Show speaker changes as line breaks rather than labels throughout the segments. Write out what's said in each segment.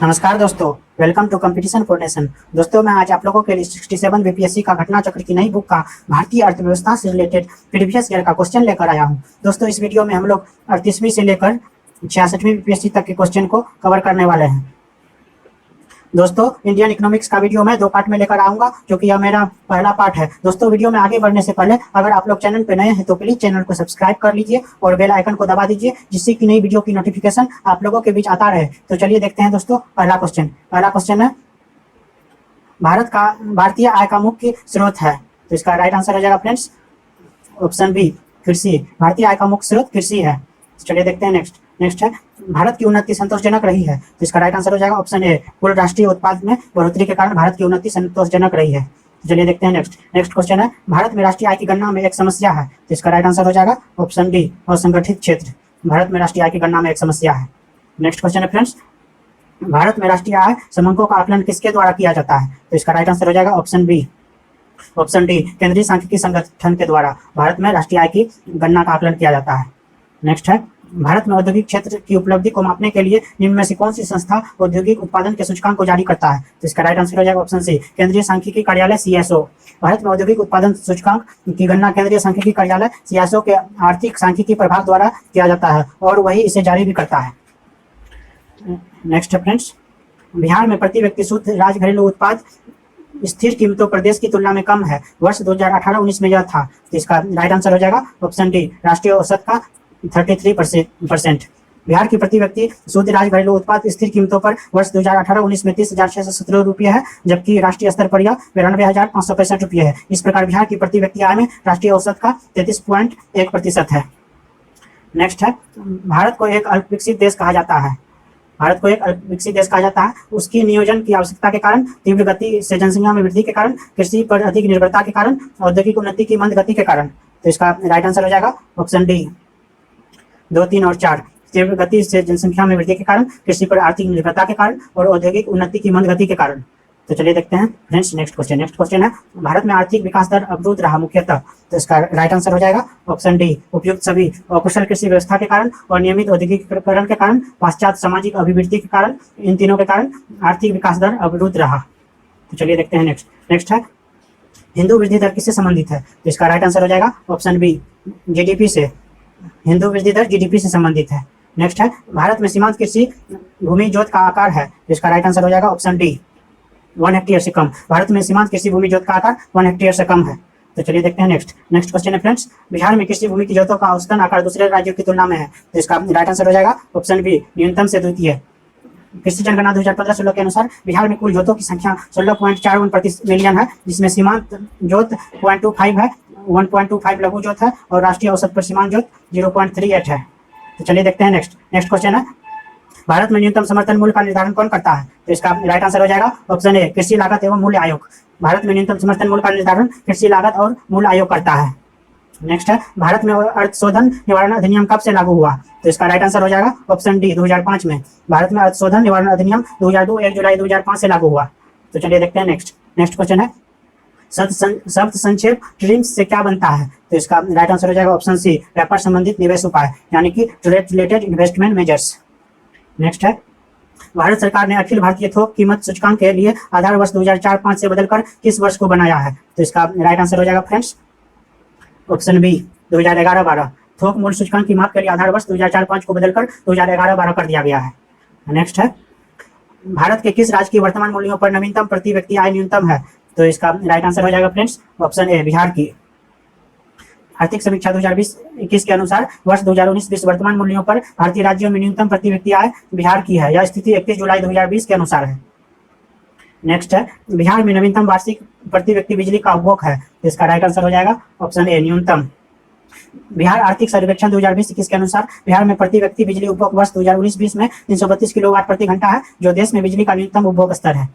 नमस्कार दोस्तों, welcome to competition for nation. दोस्तों, मैं आज आप लोगों के लिए 67 बीपीएससी का घटना चक्र की नई बुक का भारतीय अर्थव्यवस्था से रिलेटेड प्रीवियस ईयर का क्वेश्चन लेकर आया हूं। दोस्तों, इस वीडियो में हम लोग 38वीं से लेकर 66वीं बीपीएससी तक के क्वेश्चन को कवर करने वाले हैं। दोस्तों, इंडियन इकोनॉमिक्स का वीडियो मैं 2 पार्ट में लेकर आऊंगा, क्योंकि यह मेरा पहला पार्ट है। दोस्तों, वीडियो में आगे बढ़ने से पहले अगर आप लोग चैनल पे नए हैं तो प्लीज चैनल को सब्सक्राइब कर लीजिए और बेल आइकन को दबा दीजिए, जिससे कि नई वीडियो की नोटिफिकेशन आप लोगों के बीच आता रहे। तो चलिए देखते हैं दोस्तों, पहला क्वेश्चन है, भारतीय आय का मुख्य स्रोत है। तो इसका राइट आंसर हो जाएगा फ्रेंड्स ऑप्शन बी, कृषि। भारतीय आय का मुख्य स्रोत कृषि है। तो चलिए देखते हैं नेक्स्ट है, भारत की उन्नति संतोषजनक रही है। तो इसका राइट आंसर हो जाएगा ऑप्शन ए, कुल राष्ट्रीय उत्पाद में बढ़ोतरी के कारण भारत की उन्नति संतोषजनक रही है। चलिए देखते हैं नेक्स्ट क्वेश्चन है, भारत में राष्ट्रीय आय की गणना में एक समस्या है। तो इसका राइट आंसर हो जाएगा ऑप्शन डी, असंगठित क्षेत्र। भारत में राष्ट्रीय आय की गणना में एक समस्या है। नेक्स्ट क्वेश्चन है फ्रेंड्स, भारत में राष्ट्रीय आय समंकों का आकलन किसके द्वारा किया जाता है। तो इसका राइट आंसर हो जाएगा ऑप्शन डी, केंद्रीय सांख्यिकी संगठन के द्वारा भारत में राष्ट्रीय आय की गणना का आकलन किया जाता है। नेक्स्ट है, भारत में औद्योगिक क्षेत्र की उपलब्धि को मापने के लिए निम्न में से कौन सी संस्था औद्योगिक उत्पादन के सूचकांक को जारी करता है। तो इसका राइट आंसर हो जाएगा ऑप्शन सी, केंद्रीय सांख्यिकी कार्यालय सीएसओ। भारत में औद्योगिक उत्पादन सूचकांक की गणना केंद्रीय सांख्यिकी कार्यालय सीएसओ के आर्थिक सांख्यिकी प्रभाग द्वारा किया जाता है और वही इसे जारी भी करता है। नेक्स्ट है फ्रेंड्स, बिहार में प्रति व्यक्ति शुद्ध राज्य घरेलू उत्पाद स्थिर कीमतों प्रदेश की तुलना में कम है। वर्ष 2018-19 में यह था। तो इसका राइट आंसर हो जाएगा ऑप्शन डी, राष्ट्रीय औसत का 33%। बिहार की प्रति व्यक्ति शुद्ध राज्य घरेलू उत्पाद स्थिर कीमतों पर वर्ष 2018-19 में 30,617 रुपये है, जबकि राष्ट्रीय स्तर पर यह 92,565 रुपये है। इस प्रकार बिहार की प्रति व्यक्ति आय में राष्ट्रीय औसत का 33.1% है। नेक्स्ट है, भारत को एक अल्पविकसित देश कहा जाता है। उसकी नियोजन की आवश्यकता के कारण, तीव्र गति से जनसंख्या में वृद्धि के कारण, कृषि पर अधिक निर्भरता के कारण, औद्योगिक उन्नति की मंद गति के कारण। तो इसका राइट आंसर हो जाएगा ऑप्शन डी, 2, 3 और 4। तीव्र गति से जनसंख्या में वृद्धि के कारण, कृषि पर आर्थिक निर्भरता के कारण और औद्योगिक उन्नति की मंद गति के कारण। तो चलिए देखते हैं फ्रेंड्स नेक्स्ट क्वेश्चन है, भारत में आर्थिक विकास दर अवरुद्ध रहा मुख्यतः। तो इसका राइट आंसर हो जाएगा ऑप्शन डी, उपयुक्त सभी अकुशल कृषि व्यवस्था के कारण और नियमित औद्योगिकीकरण के कारण, पाश्चात्य सामाजिक अभिवृद्धि के कारण, इन तीनों के कारण आर्थिक विकास दर अवरुद्ध रहा। तो चलिए देखते हैं नेक्स्ट है, हिंदू वृद्धि दर किससे संबंधित है। तो इसका राइट आंसर हो जाएगा ऑप्शन बी, जीडीपी से। हिंदू वृद्धि दर जीडीपी से संबंधित है। नेक्स्ट है, भारत में सीमांत कृषि भूमि जोत का आकार है। तो इसका राइट आंसर हो जाएगा ऑप्शन डी, 1 हेक्टेयर से कम। भारत में सीमांत कृषि भूमि जोत का आकार 1 हेक्टेयर से कम है। तो चलिए देखते हैं नेक्स्ट क्वेश्चन है फ्रेंड्स, बिहार में कृषि भूमि की जोतों का औसतन आकार दूसरे राज्यों की तुलना में है। तो इसका राइट आंसर हो जाएगा ऑप्शन बी, न्यूनतम से द्वितीय। कृषि जनगणना 2015-16 के अनुसार बिहार में कुल जोतों की संख्या 16.41 प्रति मिलियन है, जिसमें सीमांत जोत 0.25 है, 1.25 लघु जोत है और राष्ट्रीय औसत पर सीमांत जोत 0.38 है। तो चलिए देखते हैं नेक्स्ट क्वेश्चन है, भारत में न्यूनतम समर्थन मूल्य का निर्धारण कौन करता है। तो इसका राइट आंसर हो जाएगा ऑप्शन ए, कृषि लागत एवं मूल्य आयोग। भारत में न्यूनतम समर्थन मूल्य का निर्धारण कृषि लागत और मूल्य आयोग करता है। नेक्स्ट है, भारत में अर्थशोधन निवारण अधिनियम कब से लागू हुआ। तो इसका राइट आंसर हो जाएगा ऑप्शन डी, 2005 में। भारत में अर्थशोधन निवारण अधिनियम 2002 1 जुलाई 2005 से लागू हुआ। तो चलिए देखते हैं नेक्स्ट क्वेश्चन है, शब्द संक्षेप ट्रिम्स से क्या बनता है। तो इसका राइट आंसर हो जाएगा ऑप्शन सी, व्यापार संबंधित निवेश उपाय, यानी कि trade related investment measures. Next है, भारत सरकार ने अखिल भारतीय थोक कीमत सूचकांक के लिए आधार वर्ष 2004-5 से बदलकर किस वर्ष को बनाया है। तो इसका राइट आंसर हो जाएगा फ्रेंड्स ऑप्शन बी, 2011-12। थोक मूल्य सूचकांक की माप के लिए आधार वर्ष 2004-5 को बदलकर 2011-12 कर दिया गया है। नेक्स्ट है, भारत के किस राज्य की वर्तमान मूल्यों पर नवीनतम प्रति व्यक्ति आय न्यूनतम है। तो इसका राइट आंसर हो जाएगा फ्रेंड्स ऑप्शन ए, बिहार की। आर्थिक समीक्षा 2020-21 के अनुसार वर्ष 2019-20 वर्तमान मूल्यों पर भारतीय राज्यों में न्यूनतम प्रति व्यक्ति आय बिहार की है। यह स्थिति 31 जुलाई 2020 के अनुसार है। नेक्स्ट है, बिहार में नवीनतम वार्षिक प्रति व्यक्ति बिजली का उपभोग है। इसका राइट आंसर हो जाएगा ऑप्शन ए, न्यूनतम। बिहार आर्थिक सर्वेक्षण 2020-21 के अनुसार बिहार में प्रति व्यक्ति बिजली उपभोग वर्ष 2019-20 में 332 किलोवाट प्रति घंटा है, जो देश में बिजली का न्यूनतम उपभोग स्तर है।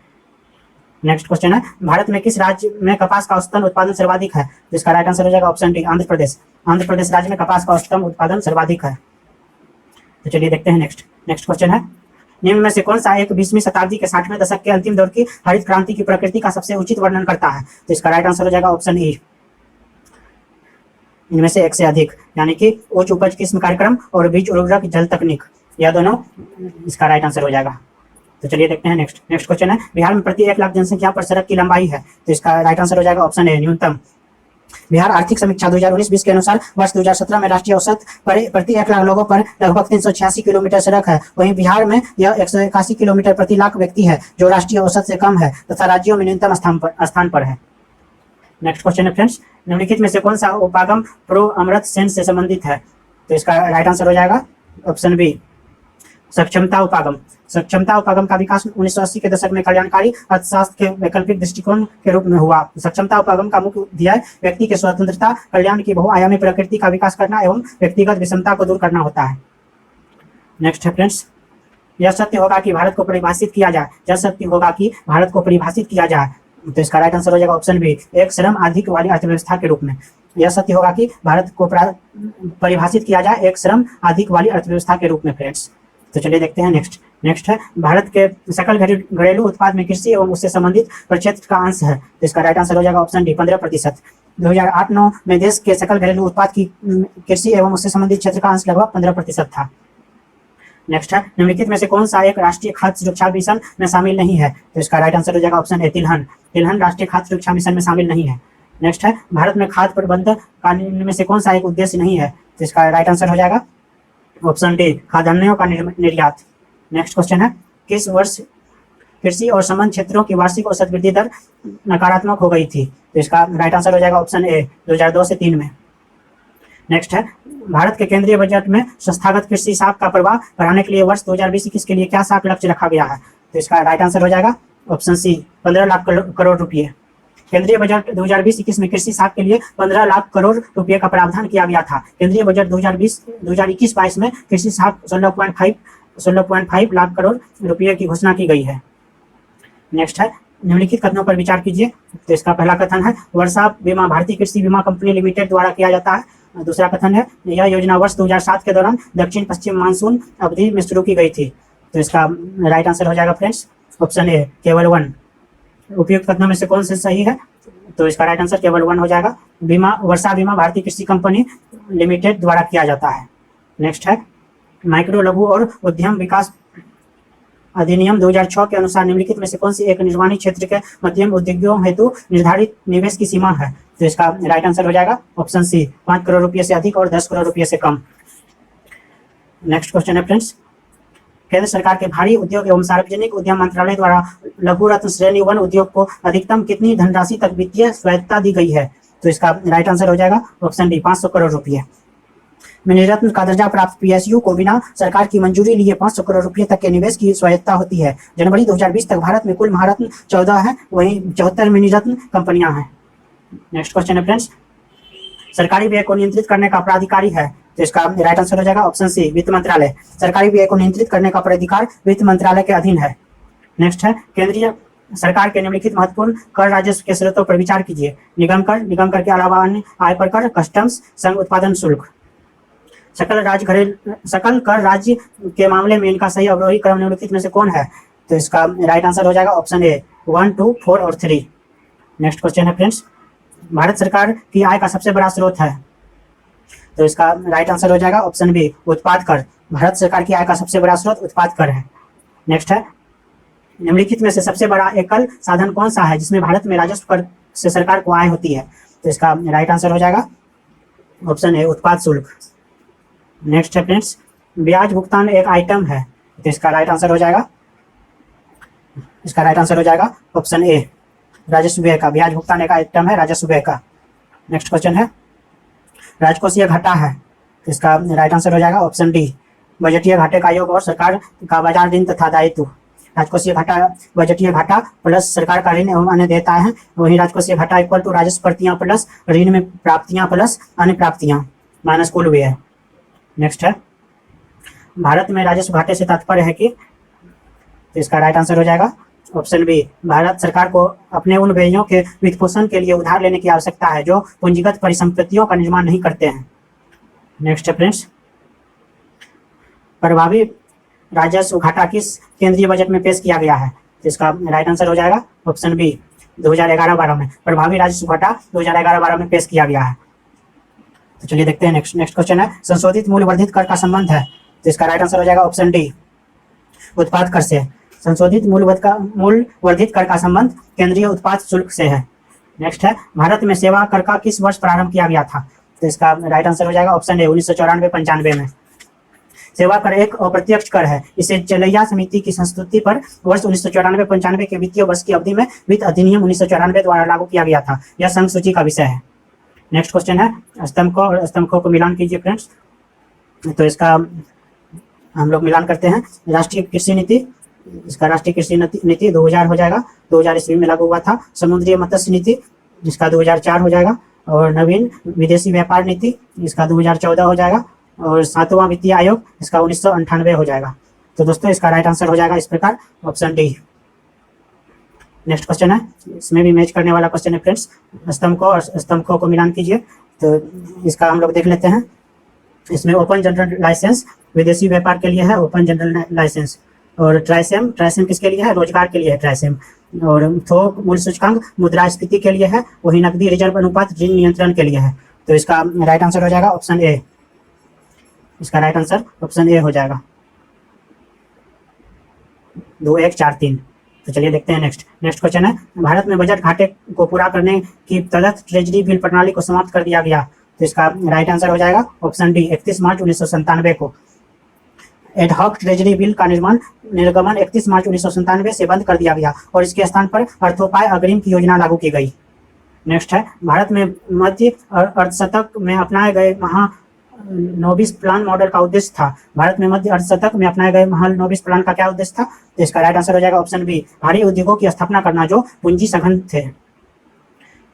नेक्स्ट क्वेश्चन है, भारत में किस राज्य में कपास का औसतन उत्पादन सर्वाधिक है। तो इसका राइट आंसर हो जाएगा ऑप्शन डी, आंध्र प्रदेश राज्य में कपास का औसतन उत्पादन सर्वाधिक है। तो चलिए देखते हैं नेक्स्ट क्वेश्चन है, निम्न में से कौन सा एक 20वीं शताब्दी के 60वें दशक के अंतिम दौर की हरित क्रांति की प्रकृति का सबसे उचित वर्णन करता है। तो इसका राइट आंसर हो जाएगा ऑप्शन ई, इनमें से एक से अधिक, यानी कि उच्च उपज किस्म कार्यक्रम और बीज उर्वरक जल तकनीक, यह दोनों इसका राइट आंसर हो जाएगा। तो चलिए देखते हैं नेक्स्ट नेक्स्ट क्वेश्चन है, बिहार में प्रति 1 लाख जनसंख्या पर सड़क की लंबाई है। तो इसका राइट आंसर हो जाएगा ऑप्शन ए न्यूनतम। बिहार आर्थिक समीक्षा 2019-20 के अनुसार वर्ष 2017 में राष्ट्रीय औसत पर प्रति 1 लाख लोगों पर लगभग 386 किलोमीटर सड़क है। वहीं बिहार में यह 181 किलोमीटर प्रति लाख व्यक्ति है, जो राष्ट्रीय औसत से कम है तथा राज्यों में न्यूनतम स्थान पर है। नेक्स्ट क्वेश्चन है फ्रेंड्स, निम्नलिखित में से कौन सा उपागम प्रो अमृत सेन से संबंधित है? तो इसका राइट आंसर हो जाएगा ऑप्शन बी सक्षमता उपागम। सक्षमता उपागम का विकास 1980 के दशक में कल्याणकारी अर्थशास्त्र के वैकल्पिक दृष्टिकोण के रूप में हुआ। सक्षमता उपागम का मुख्य ध्येय व्यक्ति के स्वतंत्रता, कल्याण की बहुआयामी प्रकृति का विकास करना एवं व्यक्तिगत विषमता को दूर करना होता है। नेक्स्ट है फ्रेंड्स, यह सत्य होगा कि भारत को परिभाषित किया जाए। यह सत्य होगा कि भारत को परिभाषित किया जाए। तो इसका राइट आंसर हो जाएगा ऑप्शन बी एक श्रम अधिक वाली अर्थव्यवस्था के रूप में। यह सत्य होगा कि भारत को परिभाषित किया जाए एक श्रम अधिक वाली अर्थव्यवस्था के रूप में फ्रेंड्स। तो चलिए देखते हैं नेक्स्ट नेक्स्ट है, भारत के सकल घरेलू उत्पाद में कृषि एवं उससे संबंधित प्रक्षेत्र का अंश है। तो इसका राइट आंसर हो जाएगा ऑप्शन डी 15%। 2008-9 में देश के सकल घरेलू उत्पाद की कृषि एवं उससे संबंधित क्षेत्र का अंश लगभग 15% था। नेक्स्ट है, निम्नलिखित में से कौन सा एक राष्ट्रीय खाद्य सुरक्षा मिशन में शामिल नहीं है? तो इसका राइट आंसर हो जाएगा ऑप्शन ए तिलहन। तिलहन राष्ट्रीय खाद्य सुरक्षा मिशन में शामिल नहीं है। नेक्स्ट है, भारत में खाद्य प्रबंधन कानून में से कौन सा एक उद्देश्य नहीं है? तो इसका राइट आंसर हो जाएगा ऑप्शन डी खाद्यान्नों का निर्यात। नेक्स्ट क्वेश्चन है, किस वर्ष कृषि और संबंध क्षेत्रों की वार्षिक औसत वृद्धि दर नकारात्मक हो गई थी? तो इसका राइट आंसर हो जाएगा ऑप्शन ए 2002 से 3 में। नेक्स्ट है, भारत के केंद्रीय बजट में संस्थागत कृषि साख का प्रवाह बढ़ाने के लिए वर्ष 2020-21 के लिए क्या साख लक्ष्य रखा गया है? तो इसका राइट आंसर हो जाएगा ऑप्शन सी 15 लाख करोड़ रुपये। केंद्रीय बजट 2020-21 में कृषि साख के लिए 15 लाख करोड़ रुपये का प्रावधान किया गया था। केंद्रीय बजट 2021-22 में कृषि साख 16.5 लाख करोड़ रुपये की घोषणा की गई है। नेक्स्ट है, निम्नलिखित कथनों पर विचार कीजिए। तो इसका पहला कथन है, वर्षा बीमा भारतीय कृषि बीमा कंपनी लिमिटेड द्वारा किया जाता है। दूसरा कथन है, यह योजना वर्ष 2007 के दौरान दक्षिण पश्चिम मानसून अवधि में शुरू की गई थी। तो इसका राइट आंसर हो जाएगा फ्रेंड्स ऑप्शन ए केवल 1। उपयुक्त कथनों में से कौन से सही है? तो इसका राइट आंसर केवल 1 हो जाएगा। वर्षा बीमा भारतीय कृषि कंपनी लिमिटेड द्वारा किया जाता है। नेक्स्ट है, माइक्रो लघु और उद्यम विकास अधिनियम 2006 के अनुसार निम्नलिखित में से कौन सी एक निर्माणी क्षेत्र के मध्यम उद्योगों हेतु निर्धारित निवेश की सीमा है? तो इसका राइट आंसर हो जाएगा ऑप्शन सी 5 करोड़ रुपये से अधिक और 10 करोड़ रुपये से कम। नेक्स्ट क्वेश्चन है फ्रेंड्स, केंद्र सरकार के भारी उद्योग एवं सार्वजनिक उद्यम मंत्रालय द्वारा लघु रत्न श्रेणी 1 उद्योग को अधिकतम कितनी धनराशि तक वित्तीय स्वायत्तता दी गई है? तो इसका राइट आंसर हो जाएगा ऑप्शन डी 500 करोड़ रुपये। मिनीरत्न का दर्जा प्राप्त पीएसयू को बिना सरकार की मंजूरी लिए 500 करोड़ रुपये तक के निवेश की स्वायत्तता होती है। जनवरी 2020 तक भारत में कुल महारत्न 14 है, वहीं 74 मिनीरत्न कंपनियां हैं। नेक्स्ट क्वेश्चन है फ्रेंड्स, सरकारी व्यय को नियंत्रित करने का प्राधिकारी है। तो इसका राइट आंसर हो जाएगा ऑप्शन सी वित्त मंत्रालय। सरकारी व्यय को नियंत्रित करने का प्राधिकार वित्त मंत्रालय के अधीन है। नेक्स्ट है, केंद्रीय सरकार के निम्नलिखित महत्वपूर्ण कर राजस्व के स्रोतों पर विचार कीजिए। निगम कर के अलावा अन्य आयकर कर, कस्टम्स, संघ उत्पादन शुल्क। सकल कर राज्य के मामले में इनका सही अवरोही क्रम निम्नलिखित में से कौन है? तो इसका राइट आंसर हो जाएगा ऑप्शन ए 1, 2, 4 और 3। नेक्स्ट क्वेश्चन है फ्रेंड्स, भारत सरकार की आय का सबसे बड़ा स्रोत है। तो इसका राइट आंसर हो जाएगा ऑप्शन बी उत्पाद कर। भारत सरकार की आय का सबसे बड़ा स्रोत उत्पाद कर है। नेक्स्ट है, निम्नलिखित में से सबसे बड़ा एकल साधन कौन सा है जिसमें भारत में राजस्व कर से सरकार को आय होती है? तो इसका राइट आंसर हो जाएगा ऑप्शन ए उत्पाद शुल्क। नेक्स्ट है फ्रेंड्स, ब्याज भुगतान एक आइटम है। तो इसका राइट आंसर हो जाएगा ऑप्शन ए राजस्व व्यय का। ब्याज भुगतान एक आइटम है राजस्व व्यय का। नेक्स्ट क्वेश्चन है, राजकोषीय घाटा है। तो इसका राइट आंसर हो जाएगा ऑप्शन डी बजटीय घाटे का योग और सरकार का बाजार ऋण तथा दायित्व। राजकोषीय घाटा बजटीय घाटा प्लस सरकार का ऋण एवं अन्य देयताएं हैं। वहीं राजकोषीय घाटा इक्वल टू राजस्व प्रतियां प्लस ऋण में प्राप्तियां प्लस अन्य प्राप्तियां माइनस कुल व्यय। नेक्स्ट है, भारत में राजस्व घाटे से तात्पर्य है कि? तो इसका राइट आंसर हो जाएगा ऑप्शन बी भारत सरकार को अपने उन व्ययों के वित्तपोषण के लिए उधार लेने की आवश्यकता है जो पूंजीगत परिसंपत्तियों का निर्माण नहीं करते हैं। नेक्स्ट है फ्रेंड्स, प्रभावी राजस्व घाटा किस केंद्रीय बजट में पेश किया गया है? तो इसका राइट आंसर हो जाएगा ऑप्शन बी 2011-12 में। प्रभावी राजस्व घाटा 2011-12 में पेश किया गया है। तो चलिए देखते हैं नेक्स्ट क्वेश्चन है, संशोधित मूल्य वर्धित कर का संबंध है। तो इसका राइट आंसर हो जाएगा ऑप्शन डी उत्पाद कर से। संशोधित मूल वर्धित कर का संबंध केंद्रीय उत्पाद शुल्क से है। नेक्स्ट है, भारत में सेवा कर का किस वर्ष प्रारंभ किया गया था? तो इसका राइट आंसर हो जाएगा ऑप्शन ए 1994-95 में। सेवा कर एक अप्रत्यक्ष कर है। इसे चलैया समिति की संस्तुति पर वर्ष 1994-95 के वित्तीय वर्ष की अवधि में वित्त अधिनियम 1994 द्वारा लागू किया गया था। यह संघ सूची का विषय है। नेक्स्ट क्वेश्चन है, स्तंभ और स्तंभ को मिलान कीजिए फ्रेंड्स। तो इसका हम लोग मिलान करते हैं। राष्ट्रीय कृषि नीति, इसका राष्ट्रीय कृषि नीति 2000 हो जाएगा, 2000 ईस्वी में लागू हुआ था। समुद्रीय मत्स्य नीति, जिसका 2004 हो जाएगा। और नवीन विदेशी व्यापार नीति, इसका 2014 हो जाएगा। और 7वां वित्तीय आयोग, इसका 1998 हो जाएगा। तो दोस्तों इसका राइट आंसर हो जाएगा इस प्रकार ऑप्शन डी। नेक्स्ट क्वेश्चन है, इसमें भी मैच करने वाला क्वेश्चन है फ्रेंड्स। स्तंभ को मिलान कीजिए। तो इसका हम लोग देख लेते हैं। इसमें ओपन जनरल लाइसेंस विदेशी व्यापार के लिए है, ओपन जनरल लाइसेंस। और ट्राइसेम किसके लिए है? रोजगार के लिए है ट्राइसेम। और थोक मूल्य सूचकांक मुद्रास्फीति के लिए है, वही नकदी रिजर्व अनुपात ऋण नियंत्रण के लिए है। तो इसका राइट आंसर हो जाएगा ऑप्शन ए। इसका राइट आंसर ऑप्शन ए हो जाएगा 2143। तो चलिए देखते हैं नेक्स्ट क्वेश्चन है, भारत में बजट घाटे को पूरा करने की तदर्थ ट्रेजरी बिल प्रणाली को समाप्त कर दिया गया। तो इसका राइट आंसर हो जाएगा ऑप्शन डी 31 मार्च 1997 को। एडहॉक ट्रेजरी बिल का निर्गमन 31 मार्च 1997 से बंद कर दिया गया और इसके स्थान पर अर्थोपाय अग्रिम की योजना लागू की गई। नेक्स्ट है, भारत में मध्य अर्धशतक में अपनाए गए महानोबिस प्लान मॉडल का उद्देश्य था। भारत में मध्य अर्धशतक में अपनाए गए महानोबिस प्लान का क्या उद्देश्य था? तो इसका राइट आंसर हो जाएगा ऑप्शन बी, भारी उद्योगों की स्थापना करना जो पूंजी सघन थे।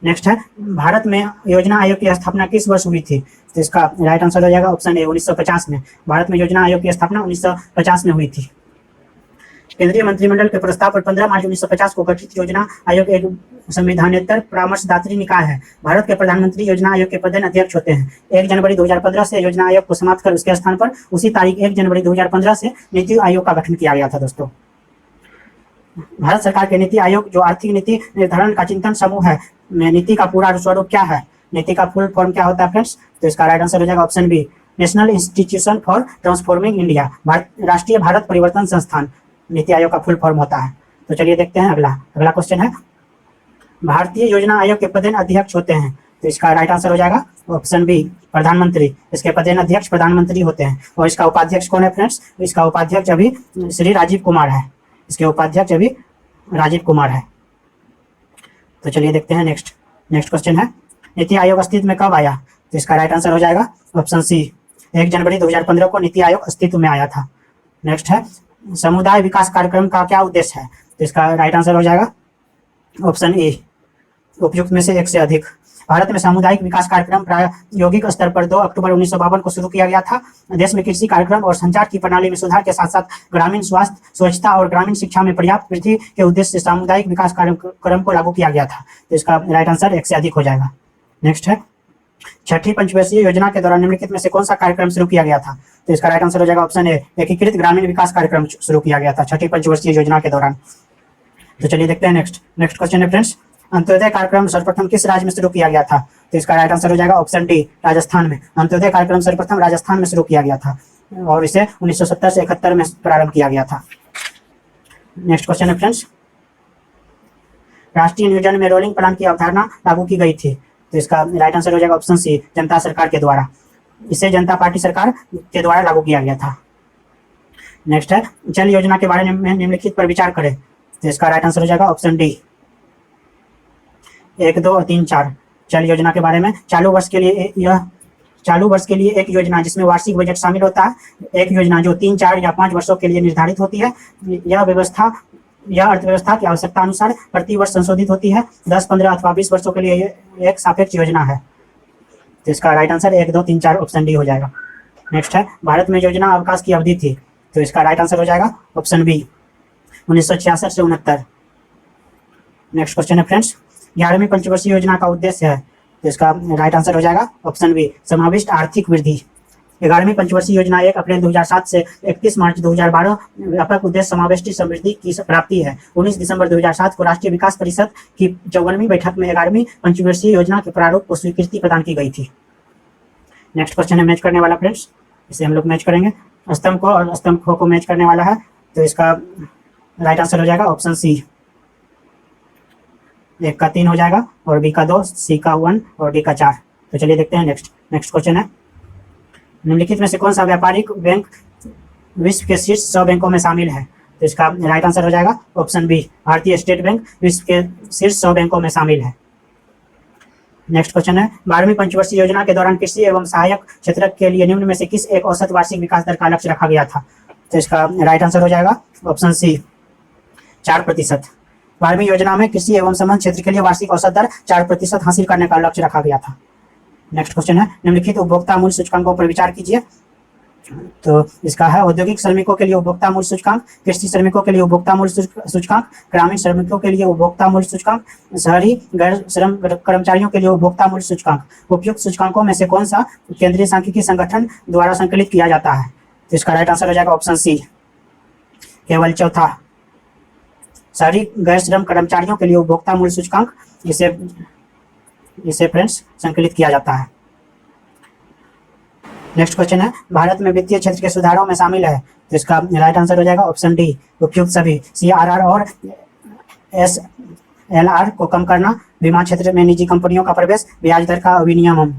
नेक्स्ट है, भारत में योजना आयोग की स्थापना किस वर्ष हुई थी? तो इसका राइट आंसर हो जाएगा ऑप्शन ए 1950 में। भारत में योजना आयोग की स्थापना 1950 में हुई थी। केंद्रीय मंत्रिमंडल के प्रस्ताव पर 15 मार्च 1950 को गठित योजना आयोग एक संविधानेतर परामर्शदात्री निकाय है। भारत के प्रधानमंत्री योजना आयोग के पदेन अध्यक्ष होते हैं। 1 जनवरी 2015 से योजना आयोग को समाप्त कर उसके स्थान पर उसी तारीख 1 जनवरी 2015 से नीति आयोग का गठन किया गया था। दोस्तों भारत सरकार के नीति आयोग जो आर्थिक नीति निर्धारण का चिंतन समूह है, नीति का पूरा स्वरूप क्या है? नीति का फुल फॉर्म क्या होता है फ्रेंड्स? तो इसका राइट आंसर हो जाएगा option B, national institution for transforming India, राष्ट्रीय भारत परिवर्तन संस्थान नीति आयोग का फुल फॉर्म होता है। तो चलिए देखते हैं अगला क्वेश्चन है, भारतीय योजना आयोग के पदेन अध्यक्ष होते हैं। तो इसका राइट आंसर हो जाएगा ऑप्शन बी, प्रधानमंत्री। इसके पदेन अध्यक्ष प्रधानमंत्री होते हैं। और इसका उपाध्यक्ष कौन है फ्रेंड्स? इसका उपाध्यक्ष अभी श्री राजीव कुमार है। इसके उपाध्यक्ष अभी राजीव कुमार है। तो चलिए देखते हैं नेक्स्ट क्वेश्चन है, नीति आयोग अस्तित्व में कब आया? तो इसका राइट आंसर हो जाएगा ऑप्शन सी, 1 जनवरी 2015 को नीति आयोग अस्तित्व में आया था। नेक्स्ट है, समुदाय विकास कार्यक्रम का क्या उद्देश्य है? तो इसका राइट आंसर हो जाएगा ऑप्शन ए, उपयुक्त में से एक से अधिक। भारत में सामुदायिक विकास कार्यक्रम प्रायोगिक स्तर पर 2 अक्टूबर 1952 को शुरू किया गया था। देश में कृषि कार्यक्रम और संचार की प्रणाली में सुधार के साथ साथ ग्रामीण स्वास्थ्य, स्वच्छता और ग्रामीण शिक्षा में पर्याप्त वृद्धि के उद्देश्य से सामुदायिक विकास कार्यक्रम को लागू किया गया था। तो इसका राइट आंसर 1 से अधिक हो जाएगा। नेक्स्ट है, छठी पंचवर्षीय योजना के दौरान निम्नलिखित में से कौन सा कार्यक्रम शुरू किया गया था? तो इसका राइट आंसर हो जाएगा ऑप्शन ए, एकीकृत ग्रामीण विकास कार्यक्रम शुरू किया गया था छठी पंचवर्षीय योजना के दौरान। तो चलिए देखते हैं नेक्स्ट क्वेश्चन है फ्रेंड्स, अंत्योदय कार्यक्रम सर्वप्रथम किस राज्य में शुरू किया गया था? तो इसका राइट आंसर हो जाएगा ऑप्शन डी, राजस्थान में। अंत्योदय कार्यक्रम सर्वप्रथम राजस्थान में शुरू किया गया था और इसे 1970 से 71 में प्रारंभ किया गया था। नेक्स्ट क्वेश्चन है फ्रेंड्स, राष्ट्रीय नियोजन में रोलिंग प्लान की अवधारणा लागू की गई थी। तो इसका राइट आंसर हो जाएगा ऑप्शन सी, जनता सरकार के द्वारा। इसे जनता पार्टी सरकार के द्वारा लागू किया गया था। नेक्स्ट है, जल योजना के बारे में निम्नलिखित पर विचार करें। तो इसका राइट आंसर हो जाएगा ऑप्शन डी, 1, 2 और 3, 4। जल योजना के बारे में चालू वर्ष के लिए एक योजना जिसमें वार्षिक बजट शामिल होता है। एक योजना जो 3, 4 या 5 वर्षों के लिए निर्धारित होती है। यह अर्थव्यवस्था की आवश्यकता अनुसार प्रति वर्ष संशोधित होती है। 10, 15 अथवा 20 वर्षों के लिए एक सापेक्ष योजना है। तो इसका राइट आंसर 1, 2, 3, 4 ऑप्शन डी हो जाएगा। नेक्स्ट है, भारत में योजना अवकाश की अवधि थी। तो इसका राइट आंसर हो जाएगा ऑप्शन बी, 1966 से 69। नेक्स्ट क्वेश्चन है फ्रेंड्स, 11वीं पंचवर्षीय योजना का उद्देश्य है। तो इसका राइट आंसर हो जाएगा ऑप्शन बी, समाविष्ट आर्थिक वृद्धि। 11वीं पंचवर्षीय योजना 1 अप्रैल 2007 से 31 मार्च 2012 व्यापक उद्देश्य समावेशी समृद्धि की प्राप्ति है। 19 दिसंबर 2007 को राष्ट्रीय विकास परिषद की 54वीं बैठक में 11वीं पंचवर्षीय योजना के प्रारूप को स्वीकृति प्रदान की गई थी। नेक्स्ट क्वेश्चन है मैच करने वाला फ्रेंड्स, इसे हम लोग मैच करेंगे। स्तंभ को और स्तंभ को मैच करने वाला है। तो इसका राइट आंसर हो जाएगा ऑप्शन सी। 1 का 3 हो जाएगा और बी का 2, सी का 1 और डी का 4। तो चलिए देखते हैं नेक्स्ट क्वेश्चन है, निम्नलिखित में से कौन सा व्यापारिक बैंक विश्व के शीर्ष 100 बैंकों में शामिल है? तो इसका राइट आंसर हो जाएगा ऑप्शन बी, भारतीय स्टेट बैंक विश्व के शीर्ष 100 बैंकों में शामिल है। नेक्स्ट क्वेश्चन है, 12वीं पंचवर्षीय योजना के दौरान कृषि एवं सहायक क्षेत्र के लिए निम्न में से किस एक औसत वार्षिक विकास दर का लक्ष्य रखा गया था? तो इसका राइट आंसर हो जाएगा ऑप्शन सी, 4%। 12वीं योजना में कृषि एवं संबद्ध क्षेत्र के लिए वार्षिक औसत दर 4% हासिल करने का लक्ष्य रखा गया था। नेक्स्ट क्वेश्चन है, निम्नलिखित उपभोक्ता मूल्य सूचकांकों पर विचार कीजिए। तो इसका है औद्योगिक श्रमिकों के लिए उपभोक्ता मूल्य सूचकांक, कृषि श्रमिकों के लिए उपभोक्ता मूल्य सूचकांक, ग्रामीण श्रमिकों के लिए उपभोक्ता मूल्य सूचकांक, शहरी गैर श्रम कर्मचारियों के लिए उपभोक्ता मूल्य सूचकांक। उपयुक्त सूचकांकों में से कौन सा केंद्रीय सांख्यिकी संगठन द्वारा संकलित किया जाता है? तो इसका राइट आंसर हो जाएगा ऑप्शन सी, केवल चौथा, शहरी गैर श्रम कर्मचारियों के लिए उपभोक्ता मूल्य सूचकांक इसे फ्रेंड्स संकलित किया जाता है। नेक्स्ट क्वेश्चन है, भारत में वित्तीय क्षेत्र के सुधारों में शामिल है? तो इसका राइट आंसर हो जाएगा ऑप्शन डी, उपयुक्त सभी। CRR और SLR को कम करना, बीमा क्षेत्र में निजी कंपनियों का प्रवेश, ब्याज दर का विनियमन।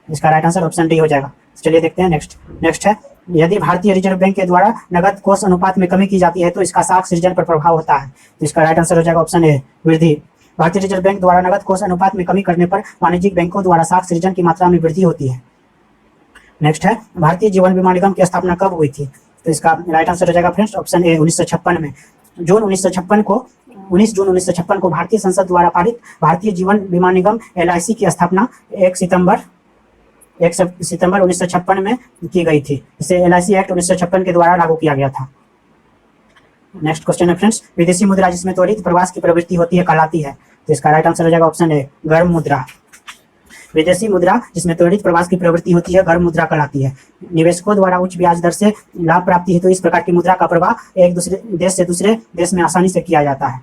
इसका राइट आंसर ऑप्शन डी हो जाएगा। चलिए देखते हैं नेक्स्ट है, यदि भारतीय रिजर्व बैंक के द्वारा नगद कोष अनुपात में कमी की जाती है तो इसका साख सृजन पर प्रभाव होता है। तो इसका राइट आंसर हो जाएगा ऑप्शन ए, वृद्धि। भारतीय रिजर्व बैंक द्वारा नगद कोष अनुपात में कमी करने पर वाणिज्यिक बैंकों द्वारा साख सृजन की मात्रा में वृद्धि होती है। नेक्स्ट है, भारतीय जीवन बीमा निगम की स्थापना कब हुई थी? तो इसका राइट आंसर हो जाएगा फ्रेंड्स ऑप्शन ए, 1956 में। 19 जून 1956 को भारतीय संसद द्वारा पारित भारतीय जीवन बीमा निगम LIC की स्थापना 1 सितंबर 1956 में की गई थी। इसे LIC एक्ट 1956 के द्वारा लागू किया गया था। नेक्स्ट क्वेश्चन है फ्रेंड्स, विदेशी मुद्रा जिसमें त्वरित प्रवास की प्रवृत्ति होती है कहलाती है? तो इसका राइट आंसर हो जाएगा ऑप्शन ए, गर्म मुद्रा। विदेशी मुद्रा जिसमें त्वरित प्रवास की प्रवृत्ति होती है गर्म मुद्रा कहलाती है। निवेशकों द्वारा उच्च ब्याज दर से लाभ प्राप्ति हेतु इस प्रकार की मुद्रा का प्रवाह एक दूसरे देश से दूसरे देश में आसानी से किया जाता है।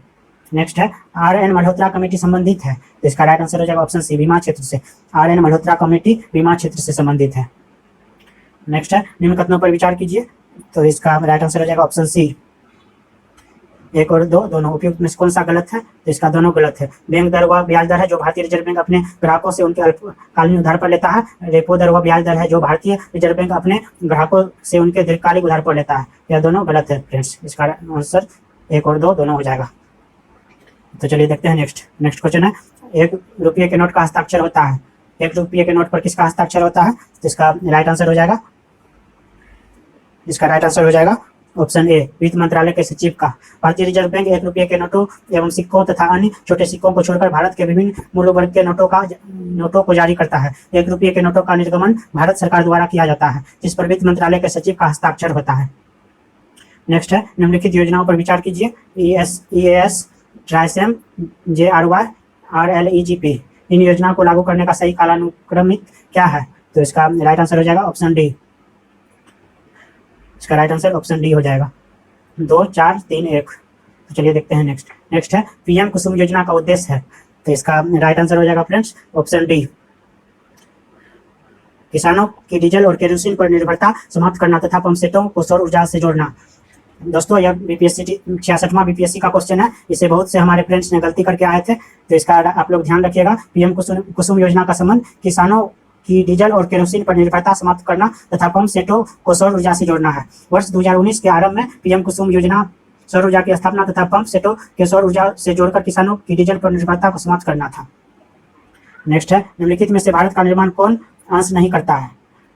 नेक्स्ट है, RN मल्होत्रा कमेटी संबंधित है? तो इसका राइट आंसर हो जाएगा ऑप्शन सी, बीमा क्षेत्र से। RN मल्होत्रा कमेटी बीमा क्षेत्र से संबंधित है। नेक्स्ट है, निम्न कथनों पर विचार कीजिए। तो इसका राइट आंसर हो जाएगा ऑप्शन सी, 1 और 2 दोनों। उपयुक्त में से कौन सा गलत है? तो इसका दोनों गलत है। बैंक दर वह ब्याज दर है जो भारतीय रिजर्व बैंक अपने ग्राहकों से उनके अल्पकालीन उधार पर लेता है। रेपो दर वह ब्याज दर है जो भारतीय रिजर्व बैंक अपने ग्राहकों से उनके दीर्घकालिक उधार पर लेता है। यह दोनों गलत है फ्रेंड्स। इसका आंसर 1 और 2 दोनों हो जाएगा। तो चलिए देखते हैं नेक्स्ट क्वेश्चन है, 1 रुपये के नोट का हस्ताक्षर होता है। 1 रुपये के नोट पर किसका हस्ताक्षर होता है? तो इसका राइट आंसर हो जाएगा ऑप्शन ए, वित्त मंत्रालय के सचिव का। भारतीय रिजर्व बैंक 1 रुपये के नोटों एवं सिक्कों तथा अन्य छोटे सिक्कों को छोड़कर भारत के विभिन्न मूल्य वर्ग के नोटों को जारी करता है। 1 रुपये के नोटों का निर्गमन भारत सरकार द्वारा किया जाता है, जिस पर वित्त मंत्रालय के सचिव का हस्ताक्षर होता है। नेक्स्ट है, निम्नलिखित योजनाओं पर विचार कीजिए। EAS, ट्राइसेम, JRY, RLEGP। इन योजनाओं को लागू करने का सही कालानुक्रमित क्या है? तो इसका राइट आंसर हो जाएगा ऑप्शन डी। इसका राइट आंसर ऑप्शन डी हो जाएगा, 2, 4, 3, 1। तो चलिए देखते हैं नेक्स्ट है, PM कुसुम योजना का उद्देश्य है। तो इसका राइट आंसर हो जाएगा फ्रेंड्स ऑप्शन डी, किसानों की डीजल और केरोसिन पर निर्भरता समाप्त करना तथा पंपसेटों को सौर ऊर्जा से जोड़ना। दोस्तों यह BPSC 66वां BPSC का क्वेश्चन है। इसे बहुत से हमारे फ्रेंड्स ने गलती करके आए थे, तो इसका आप लोग ध्यान रखिएगा। PM कुसुम योजना का संबंध किसानों की डीजल और केरोसिन पर निर्भरता समाप्त करना तथा पंप सेटों को सौर ऊर्जा से जोड़ना है। वर्ष 2019 के आरंभ में PM कुसुम योजना सौर ऊर्जा की स्थापना तथा पंप सेटों के सौर ऊर्जा से जोड़कर किसानों की डीजल पर निर्भरता को समाप्त करना था। नेक्स्ट है, निम्नलिखित में से भारत का निर्माण कौन अंश नहीं करता है?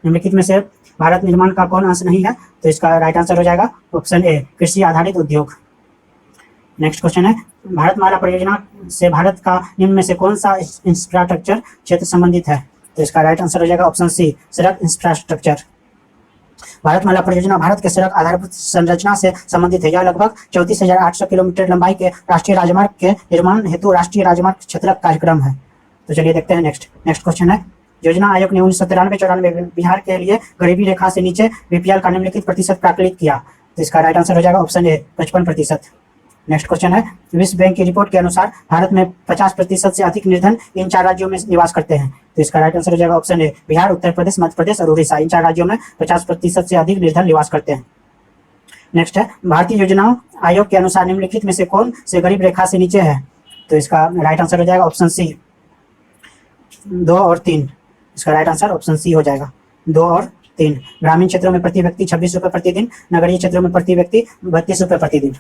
निम्नलिखित में से भारत निर्माण का कौन अंश नहीं है? तो इसका राइट आंसर हो जाएगा ऑप्शन ए, कृषि आधारित उद्योग। नेक्स्ट क्वेश्चन है, भारतमाला परियोजना से भारत का निम्न में से कौन सा इंफ्रास्ट्रक्चर क्षेत्र संबंधित है? तो इसका राइट आंसर हो जाएगा ऑप्शन सी, सड़क इंफ्रास्ट्रक्चर। भारतमाला परियोजना भारत के सड़क आधारित संरचना से संबंधित है। यह लगभग 34,800 किलोमीटर लंबाई के राष्ट्रीय राजमार्ग के निर्माण हेतु राष्ट्रीय राजमार्ग क्षेत्रक कार्यक्रम है। तो चलिए देखते हैं नेक्स्ट क्वेश्चन है, योजना आयोग ने 1993-94 बिहार के लिए गरीबी रेखा से नीचे BPL का निम्नलिखित प्रतिशत प्राकलित किया। तो इसका राइट आंसर हो जाएगा ऑप्शन ए, 55%। नेक्स्ट क्वेश्चन है, विश्व बैंक की रिपोर्ट के अनुसार भारत में 50% से अधिक निर्धन इन 4 राज्यों में निवास करते हैं। तो इसका राइट आंसर हो जाएगा ऑप्शन ए, बिहार, उत्तर प्रदेश, मध्य प्रदेश और उड़ीसा। इन 4 राज्यों में 50% से अधिक निर्धन निवास करते हैं। नेक्स्ट है भारतीय योजनाओं आयोग के अनुसार निम्नलिखित में से कौन से गरीब रेखा से नीचे है? तो इसका राइट आंसर हो जाएगा ऑप्शन सी 2 और 3। इसका राइट आंसर ऑप्शन सी हो जाएगा 2 और 3। ग्रामीण क्षेत्रों में प्रति व्यक्ति 26 रुपये प्रतिदिन, नगरीय क्षेत्रों में प्रति व्यक्ति 32 रुपये प्रतिदिन।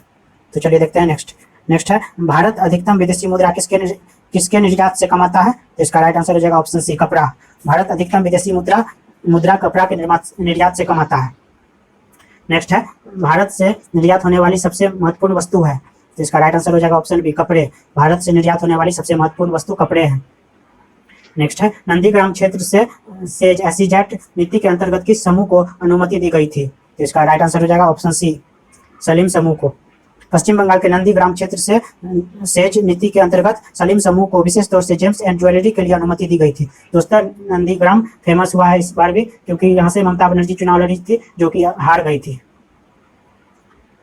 तो चलिए देखते हैं नेक्स्ट है भारत अधिकतम विदेशी मुद्रा किसके निर्यात से कमाता है? तो इसका राइट आंसर हो जाएगा ऑप्शन सी कपड़ा। भारत अधिकतम विदेशी मुद्रा कपड़ा के निर्यात से कमाता है। नेक्स्ट है भारत से निर्यात होने वाली सबसे महत्वपूर्ण वस्तु है? तो इसका राइट आंसर हो जाएगा ऑप्शन बी कपड़े। भारत से निर्यात होने वाली सबसे महत्वपूर्ण वस्तु कपड़े हैं। नेक्स्ट है नंदीग्राम क्षेत्र से SEZ नीति के अंतर्गत किस समूह को अनुमति दी गई थी? तो इसका राइट आंसर हो जाएगा ऑप्शन सी सलीम समूह को। पश्चिम बंगाल के नंदीग्राम क्षेत्र से सेज नीति के अंतर्गत सलीम समूह को विशेष तौर से जेम्स एंड ज्वेलरी के लिए अनुमति दी गई थी। दोस्तों नंदीग्राम फेमस हुआ है इस बार भी क्योंकि यहाँ से ममता बनर्जी चुनाव लड़ी थी जो कि हार गई थी।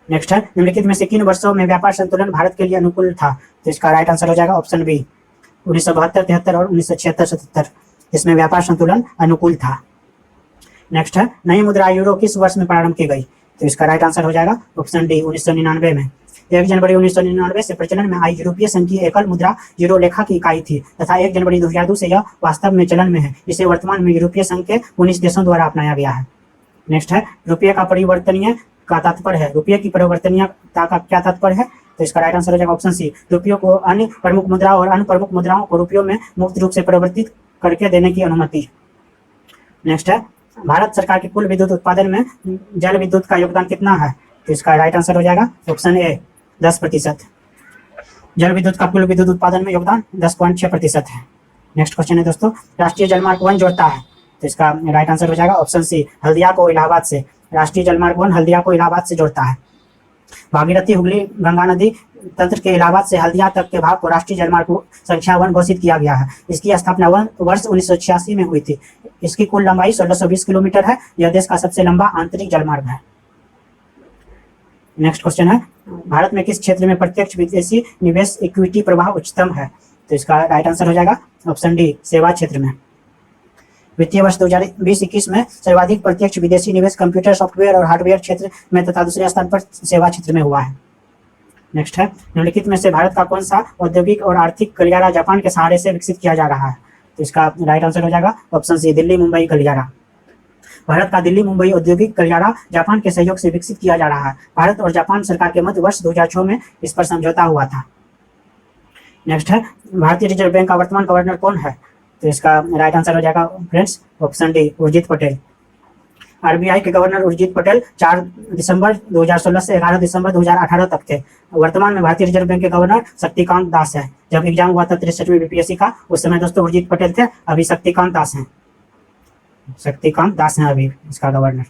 नेक्स्ट है निम्नलिखित में से किन वर्षों में व्यापार संतुलन भारत के लिए अनुकूल था? तो इसका राइट आंसर हो जाएगा ऑप्शन बी 1972, 73 और 1976, 77 इसमें व्यापार संतुलन अनुकूल था। नेक्स्ट है नई मुद्रा यूरो किस वर्ष में प्रारंभ की गई? तो इसका राइट आंसर हो जाएगा ऑप्शन डी 1999 में। 1 जनवरी 1999 से प्रचलन में आई यूरोपीय संघ की एकल मुद्रा यूरो लेखा की इकाई थी तथा 1 जनवरी 2002 से यह वास्तव में चलन में है। इसे वर्तमान में यूरोपीय संघ के 19 देशों द्वारा अपनाया गया है। नेक्स्ट है रुपये का परिवर्तनीय का तात्पर्य है? रुपये की परिवर्तनीयता का क्या तात्पर्य है? तो इसका राइट आंसर हो जाएगा ऑप्शन सी रुपयों को अन्य प्रमुख मुद्राओं और अन्य प्रमुख मुद्राओं को रुपयों में मुक्त रूप से परिवर्तित करके देने की अनुमति। नेक्स्ट है भारत सरकार के कुल विद्युत उत्पादन में जल विद्युत का योगदान कितना है? तो इसका राइट आंसर हो जाएगा ऑप्शन ए 10%। जल विद्युत का कुल विद्युत उत्पादन में योगदान 10.6% है। नेक्स्ट क्वेश्चन है दोस्तों राष्ट्रीय जलमार्ग 1 जोड़ता है? तो इसका राइट आंसर हो जाएगा ऑप्शन सी हल्दिया को इलाहाबाद से। राष्ट्रीय जलमार्ग 1 हल्दिया को इलाहाबाद से जोड़ता है। भागीरथी हुगली गंगा नदी तंत्र के इलाहाबाद से हल्दिया तक के भाग को राष्ट्रीय जलमार्ग संख्या 1 घोषित किया गया है। इसकी स्थापना वर्ष 1986 में हुई थी। इसकी कुल लंबाई 1620 किलोमीटर है। यह देश का सबसे लंबा आंतरिक जलमार्ग है। नेक्स्ट क्वेश्चन है भारत में किस क्षेत्र में प्रत्यक्ष विदेशी निवेश इक्विटी प्रवाह उच्चतम है? तो इसका राइट आंसर हो जाएगा ऑप्शन डी सेवा क्षेत्र में। वित्तीय वर्ष 2020-21 में सर्वाधिक प्रत्यक्ष विदेशी निवेश कंप्यूटर सॉफ्टवेयर और हार्डवेयर क्षेत्र में तथा दूसरे स्थान पर सेवा क्षेत्र में हुआ है। नेक्स्ट है निम्नलिखित में से भारत का कौन सा औद्योगिक और आर्थिक गलियारा जापान के सहारे से विकसित किया जा रहा है? तो इसका राइट आंसर हो जाएगा ऑप्शन सी दिल्ली मुंबई गलियारा। भारत का दिल्ली मुंबई औद्योगिक गलियारा जापान के सहयोग से विकसित किया जा रहा है। भारत और जापान सरकार के मध्य वर्ष 2006 में इस पर समझौता हुआ था। नेक्स्ट है भारतीय रिजर्व बैंक का वर्तमान गवर्नर कौन है? तो इसका राइट आंसर हो जाएगा friends option D Urjit Patel. RBI के गवर्नर उर्जित पटेल 4 दिसंबर 2016 से 11 दिसंबर 2018 तक थे। वर्तमान में भारतीय रिजर्व बैंक के गवर्नर शक्तिकांत दास है। जब एग्जाम हुआ था 63वीं बीपीएससी का उस समय दोस्तों उर्जित पटेल थे, अभी शक्तिकांत दास हैं। शक्तिकांत दास हैं अभी इसका गवर्नर।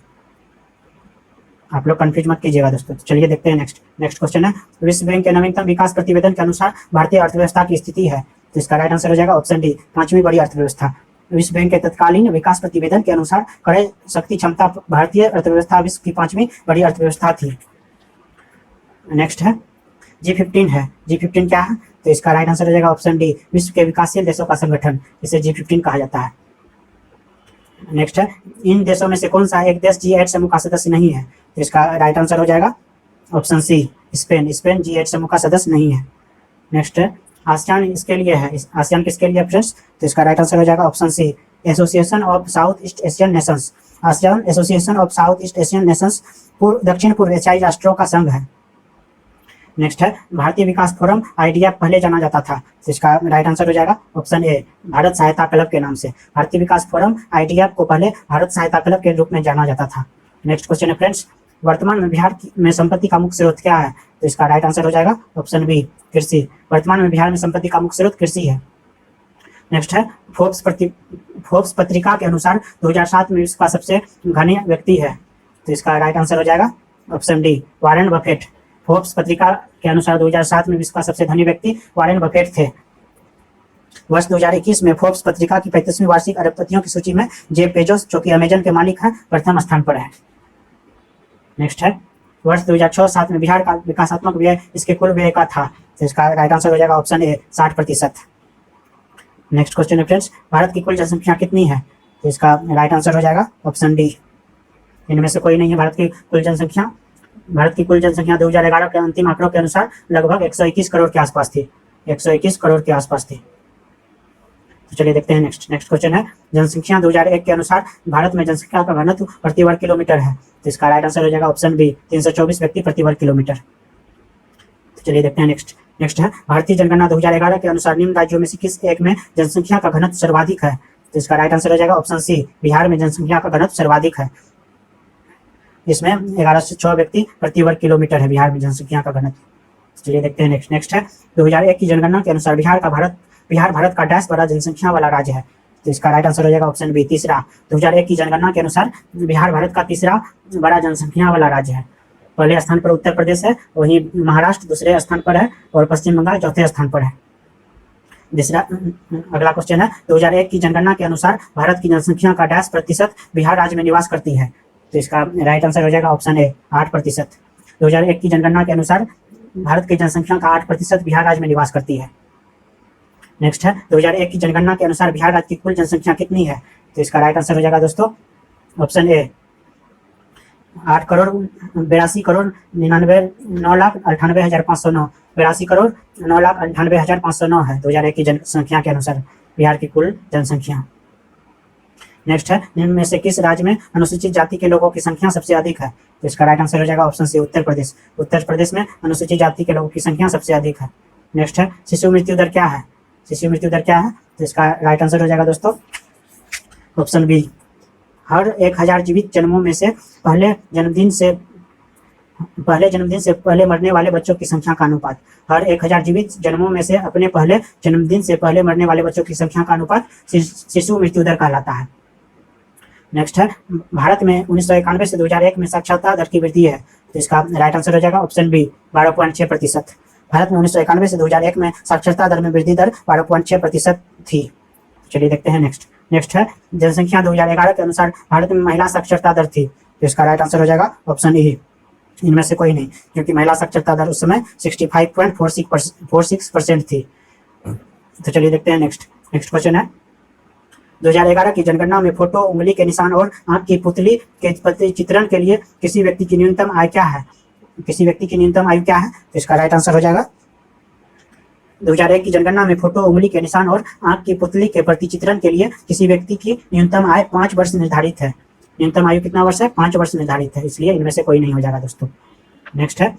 आप लोग कंफ्यूज मत कीजिएगा दोस्तों। तो चलिए देखते हैं नेक्स्ट क्वेश्चन है विश्व बैंक के नवीनतम विकास प्रतिवेदन के अनुसार भारतीय अर्थव्यवस्था की स्थिति है? तो इसका राइट आंसर हो जाएगा ऑप्शन डी 5वीं बड़ी अर्थव्यवस्था। विश्व बैंक के तत्कालीन विकास प्रतिवेदन के अनुसार क्रय शक्ति क्षमता भारतीय अर्थव्यवस्था विश्व की 5वीं बड़ी अर्थव्यवस्था थी। नेक्स्ट है G15 है। G15 क्या है? तो इसका राइट आंसर हो जाएगा ऑप्शन डी विश्व के विकासशील देशों का संगठन, इसे G15 कहा जाता है। नेक्स्ट है इन देशों में से कौन सा एक देश G8 समूह का सदस्य नहीं है? तो इसका राइट आंसर हो जाएगा ऑप्शन सी स्पेन। स्पेन G8 समूह का सदस्य नहीं है। नेक्स्ट है आसियान इसके लिए है। आसियान किसके लिए फ्रेंड्स? तो इसका राइट आंसर हो जाएगा option C Association of South East Asian Nations. ASEAN Association of South East Asian Nations दक्षिण पूर्व एशियाई राष्ट्रों का संघ है। नेक्स्ट है भारतीय विकास फोरम IDF पहले जाना जाता था। तो इसका राइट आंसर हो जाएगा ऑप्शन ए भारत सहायता क्लब के नाम से। भारतीय विकास फोरम IDF को पहले भारत सहायता क्लब के रूप में जाना जाता था। नेक्स्ट क्वेश्चन है फ्रेंड्स वर्तमान में बिहार में संपत्ति का मुख्य स्रोत क्या है? तो इसका राइट आंसर हो जाएगा ऑप्शन बी कृषि। वर्तमान में बिहार में संपत्ति का मुख्य स्रोत कृषि है। नेक्स्ट है फोर्ब्स पत्रिका के अनुसार 2007 में विश्व का सबसे धनी व्यक्ति है। तो इसका राइट आंसर हो जाएगा option D Warren Buffett. Forbes पत्रिका के अनुसार 2007 में विश्व का सबसे धनी व्यक्ति वॉरेन बफेट थे। वर्ष 2021 में फोर्ब्स पत्रिका की 35वीं वार्षिक अरबपतियों की सूची में जेफ बेजोस जो कि अमेजन के मालिक हैं प्रथम स्थान पर है। नेक्स्ट है वर्ष 2006-07 में बिहार का विकासात्मक व्यय इसके कुल व्यय का था। तो इसका राइट आंसर हो जाएगा ऑप्शन ए 60%। नेक्स्ट क्वेश्चन है फ्रेंड्स भारत की कुल जनसंख्या कितनी है? तो इसका राइट आंसर हो जाएगा ऑप्शन डी इनमें से कोई नहीं है। भारत की कुल जनसंख्या भारत की कुल जनसंख्या 2011 के अंतिम आंकड़ों के अनुसार लगभग 121 करोड़ के आसपास थी। 121 करोड़ के आसपास थी। तो चलिए देखते हैं नेक्स्ट क्वेश्चन है, जनसंख्या 2001 के अनुसार भारत में जनसंख्या का घनत्व प्रति वर्ग किलोमीटर है। तो इसका राइट आंसर हो जाएगा ऑप्शन बी, 324 व्यक्ति प्रति वर्ग किलोमीटर। तो चलिए देखते हैं नेक्स्ट है, भारतीय जनगणना 2011 के अनुसार निम्न राज्यों में से किस एक में जनसंख्या का घनत्व सर्वाधिक है। तो इसका राइट आंसर हो जाएगा ऑप्शन सी, बिहार में जनसंख्या का घनत्व सर्वाधिक है। इसमें 1106 व्यक्ति प्रति वर्ग किलोमीटर है बिहार में जनसंख्या का घनत्व। चलिए देखते हैं नेक्स्ट है, 2001 की जनगणना के अनुसार बिहार भारत का डैश बड़ा जनसंख्या वाला राज्य है। तो इसका राइट आंसर हो जाएगा ऑप्शन बी, तीसरा। 2001 की जनगणना के अनुसार बिहार भारत का तीसरा बड़ा जनसंख्या वाला राज्य है। पहले स्थान पर उत्तर प्रदेश है, वहीं महाराष्ट्र दूसरे स्थान पर है और पश्चिम बंगाल चौथे स्थान पर है। अगला क्वेश्चन है, 2001 की जनगणना के अनुसार भारत की जनसंख्या का डैश प्रतिशत बिहार राज्य में निवास करती है। तो इसका राइट आंसर हो जाएगा ऑप्शन ए, 8%। 2001 की जनगणना के अनुसार भारत की जनसंख्या का 8% बिहार राज्य में निवास करती है। नेक्स्ट है, 2001 की जनगणना के अनुसार बिहार राज्य की कुल जनसंख्या कितनी है। तो इसका राइट आंसर हो जाएगा दोस्तों ऑप्शन ए, 8 करोड़ 82 करोड़ 9,98,509 82 करोड़ 9,98,509 है 2001 की जनसंख्या के अनुसार बिहार की कुल जनसंख्या। नेक्स्ट है, निम्न में से किस राज्य में अनुसूचित जाति के लोगों की संख्या सबसे अधिक है। तो इसका राइट आंसर हो जाएगा ऑप्शन सी, उत्तर प्रदेश। उत्तर प्रदेश में अनुसूचित जाति के लोगों की संख्या सबसे अधिक है। नेक्स्ट है, शिशु मृत्यु दर क्या है। शिशु मृत्यु दर क्या है, तो इसका राइट आंसर हो जाएगा दोस्तों ऑप्शन बी, हर 1000 जीवित जन्मों में से पहले जन्मदिन से पहले मरने वाले बच्चों की संख्या का अनुपात। हर 1000 जीवित जन्मों में से अपने पहले जन्मदिन से पहले मरने वाले बच्चों की संख्या का अनुपात शिशु मृत्यु दर कहलाता है। नेक्स्ट है, भारत में 1991 से 2001 में साक्षरता दर की वृद्धि है। तो इसका राइट आंसर हो जाएगा ऑप्शन बी, 12.6%। भारत में 1991 से 2001 में साक्षरता दर में वृद्धि दर 12.6% थी। चलिए देखते हैं नेक्स्ट है, जनसंख्या 2011 के अनुसार भारत में महिला साक्षरता दर थी। तो इसका राइट आंसर हो जाएगा ऑप्शन ए, इनमें से कोई नहीं, क्योंकि महिला साक्षरता दर उस समय 65.46% थी। तो चलिए देखते हैं नेक्स्ट क्वेश्चन है, 2011 की जनगणना में फोटो, उंगली के निशान और आंख की पुतली के चित्रण के लिए किसी व्यक्ति की न्यूनतम आयु क्या है। तो इसका राइट आंसर हो जाएगा 2001 की जनगणना में फोटो, उंगली के निशान और आंख की पुतली के प्रतिचित्रण के लिए किसी व्यक्ति की न्यूनतम आयु 5 वर्ष निर्धारित है। न्यूनतम आयु कितना वर्ष है, 5 वर्ष निर्धारित है, इसलिए इनमें से कोई नहीं हो जाएगा दोस्तों। नेक्स्ट है,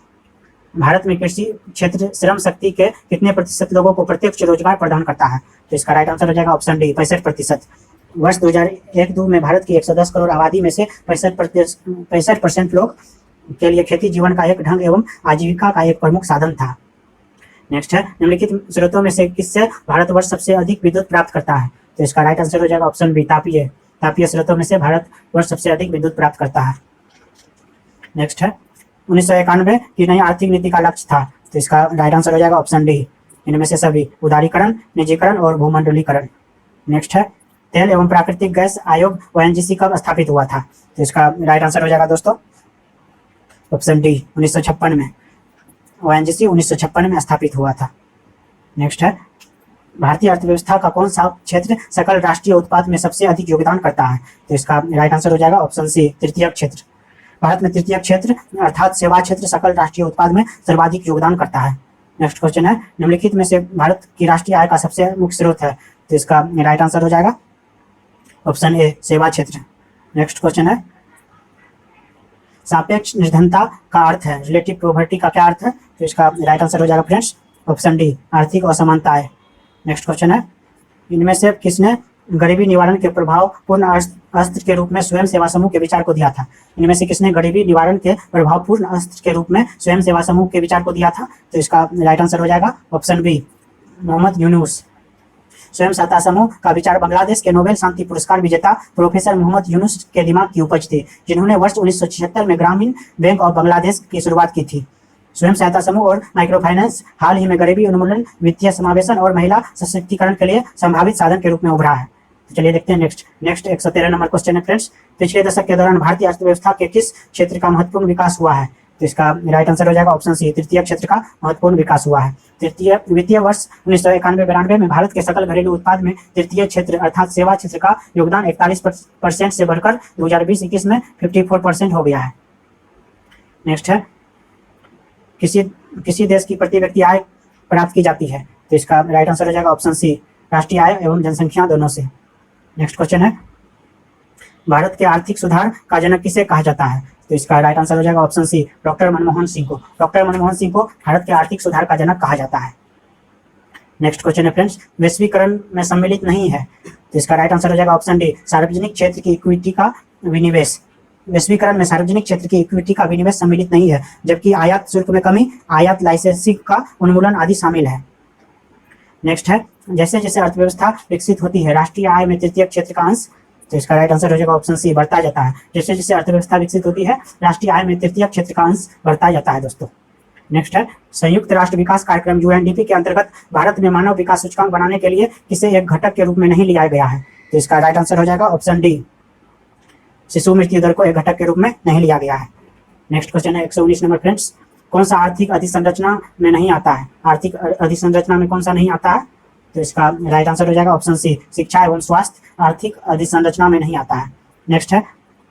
भारत में कृषि क्षेत्र श्रम शक्ति के कितने प्रतिशत लोगों को प्रत्यक्ष रोजगार प्रदान करता है। तो इसका राइट आंसर हो जाएगा ऑप्शन डी, 65%। वर्ष 2001-2 में भारत की 110 करोड़ आबादी में से 65% लोग के लिए खेती जीवन का एक ढंग एवं आजीविका का एक प्रमुख साधन था। नेक्स्ट है, निम्नलिखित स्रोतों में से किससे भारतवर्ष सबसे अधिक विद्युत प्राप्त करता है। तो इसका राइट आंसर हो जाएगा ऑप्शन बी, तापीय स्रोतों में से भारतवर्ष सबसे अधिक विद्युत प्राप्त करता है। नेक्स्ट है, 1991 की नई आर्थिक नीति का लक्ष्य था। तो इसका राइट आंसर हो जाएगा ऑप्शन डी, इनमें से सभी, उदारीकरण, निजीकरण और भूमंडलीकरण। नेक्स्ट है, तेल एवं प्राकृतिक गैस आयोग ONGC कब स्थापित हुआ था। तो इसका राइट आंसर हो जाएगा दोस्तों ऑप्शन डी, 1956 में। ONGC 1956 में स्थापित हुआ था। नेक्स्ट है, भारतीय अर्थव्यवस्था का कौन सा क्षेत्र सकल राष्ट्रीय उत्पाद में सबसे अधिक योगदान करता है। तो इसका राइट आंसर हो जाएगा ऑप्शन सी, तृतीयक क्षेत्र। भारत में तृतीयक क्षेत्र अर्थात सेवा क्षेत्र सकल राष्ट्रीय उत्पाद में सर्वाधिक योगदान करता है। नेक्स्ट क्वेश्चन है, निम्नलिखित में से भारत की राष्ट्रीय आय का सबसे मुख्य स्रोत है। तो इसका राइट आंसर हो जाएगा ऑप्शन ए, सेवा क्षेत्र। नेक्स्ट क्वेश्चन है, सापेक्ष निर्धनता का अर्थ है, रिलेटिव पॉवर्टी का क्या अर्थ है। तो इसका राइट आंसर हो जाएगा फ्रेंड्स ऑप्शन डी, आर्थिक असमानताएं। नेक्स्ट क्वेश्चन है, इनमें से किसने गरीबी निवारण के प्रभावपूर्ण अस्त्र के रूप में स्वयं सेवा समूह के विचार को दिया था। इनमें से किसने गरीबी निवारण के प्रभावपूर्ण अस्त्र के रूप में स्वयं सेवा समूह के विचार को दिया था। तो इसका राइट आंसर हो जाएगा ऑप्शन बी, मोहम्मद यूनुस। स्वयं सहायता समूह का विचार बांग्लादेश के नोबेल शांति पुरस्कार विजेता प्रोफेसर मोहम्मद यूनुस के दिमाग की उपज थी, जिन्होंने वर्ष 1976 में ग्रामीण बैंक ऑफ बांग्लादेश की शुरुआत की थी। स्वयं सहायता समूह और माइक्रो फाइनेंस हाल ही में गरीबी उन्मूलन, वित्तीय समावेशन और महिला सशक्तिकरण के लिए संभावित साधन के रूप में उभरा है। तो चलिए देखते हैं नेक्स्ट 113 नंबर क्वेश्चन है फ्रेंड्स, पिछले दशक के दौरान भारतीय अर्थव्यवस्था के किस क्षेत्र का महत्वपूर्ण विकास हुआ है। तो इसका राइट आंसर हो जाएगा ऑप्शन सी, तृतीय क्षेत्र का महत्वपूर्ण विकास हुआ है। तृतीय वित्तीय वर्ष 1991-92 में भारत के सकल घरेलू उत्पाद में तृतीय क्षेत्र अर्थात सेवा क्षेत्र का योगदान 41% से बढ़कर 2020-21 में 54% हो गया है। नेक्स्ट है, किसी किसी देश की प्रति व्यक्ति आय प्राप्त की जाती है? तो इसका राइट आंसर हो जाएगा ऑप्शन सी, राष्ट्रीय आय एवं जनसंख्या दोनों से। नेक्स्ट क्वेश्चन है, भारत के आर्थिक सुधार का जनक किसे कहा जाता है? तो इसका राइट आंसर हो जाएगा option C, doctor Manmohan Singh को। डॉक्टर मनमोहन सिंह को भारत के आर्थिक सुधार का जनक कहा जाता है। नेक्स्ट क्वेश्चन है फ्रेंड्स, वैश्वीकरण में सम्मिलित नहीं है? तो इसका राइट आंसर हो जाएगा ऑप्शन डी, सार्वजनिक क्षेत्र की इक्विटी का विनिवेश। वैश्वीकरण में सार्वजनिक क्षेत्र की इक्विटी का विनिवेश सम्मिलित नहीं है, जबकि आयात शुल्क में कमी, आयात लाइसेंसिंग का उन्मूलन आदि शामिल है। नेक्स्ट है, जैसे जैसे अर्थव्यवस्था विकसित होती है, राष्ट्रीय आय में तृतीय क्षेत्र का अंश, तो इसका राइट आंसर हो जाएगा ऑप्शन सी, बढ़ता जाता है। जैसे जैसे अर्थव्यवस्था विकसित होती है, राष्ट्रीय आय में तृतीय क्षेत्र का अंश बढ़ता जाता है दोस्तों। नेक्स्ट है, संयुक्त राष्ट्र विकास कार्यक्रम यूएनडीपी के अंतर्गत भारत में मानव विकास सूचकांक बनाने के लिए किसे एक घटक के रूप में नहीं लिया गया है? तो इसका राइट आंसर हो जाएगा ऑप्शन डी, शिशु मृत्यु दर को एक घटक के रूप में नहीं लिया गया है। नेक्स्ट क्वेश्चन है 119 नंबर फ्रेंड्स, कौन सा आर्थिक अधिसंरचना में नहीं आता है? आर्थिक अधिसंरचना में कौन सा नहीं आता है? तो इसका राइट आंसर हो जाएगा ऑप्शन सी, शिक्षा एवं स्वास्थ्य आर्थिक अधिसंरचना में नहीं आता है। नेक्स्ट है,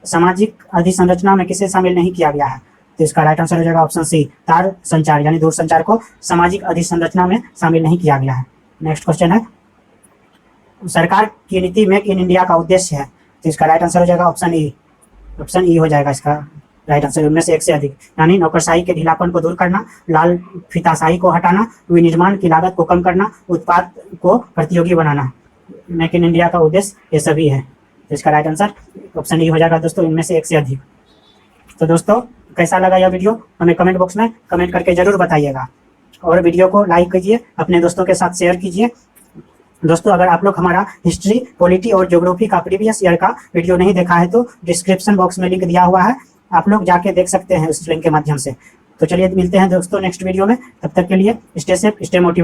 सामाजिक अधिसंरचना में किसे शामिल नहीं किया गया है? तो इसका राइट आंसर हो जाएगा ऑप्शन सी, तार संचार यानी दूरसंचार को सामाजिक अधिसंरचना में शामिल नहीं किया गया है। नेक्स्ट क्वेश्चन है, सरकार की नीति मेक इन इंडिया का उद्देश्य है? तो इसका राइट आंसर हो जाएगा ऑप्शन ई, ऑप्शन ई हो जाएगा इसका राइट आंसर। उनमें से एक से अधिक यानी नौकरशाही के ढीलापन को दूर करना, लाल फीताशाही को हटाना, विनिर्माण की लागत को कम करना, उत्पाद को प्रतियोगी बनाना। मेक इन इंडिया का उद्देश्य ये सभी है, तो इसका राइट आंसर ऑप्शन ई हो जाएगा दोस्तों, इनमें से एक से अधिक। तो दोस्तों कैसा लगा यह वीडियो हमें कमेंट बॉक्स में कमेंट करके जरूर बताइएगा, और वीडियो को लाइक कीजिए, अपने दोस्तों के साथ शेयर कीजिए। दोस्तों अगर आप लोग हमारा हिस्ट्री, पॉलिटी और ज्योग्राफी का प्रीवियस ईयर का वीडियो नहीं देखा है तो डिस्क्रिप्शन बॉक्स में लिंक दिया हुआ है, आप लोग जाके देख सकते हैं उस लिंक के माध्यम से। तो चलिए मिलते हैं दोस्तों नेक्स्ट वीडियो में, तब तक के लिए स्टे सेफ, स्टे मोटिवेटेड।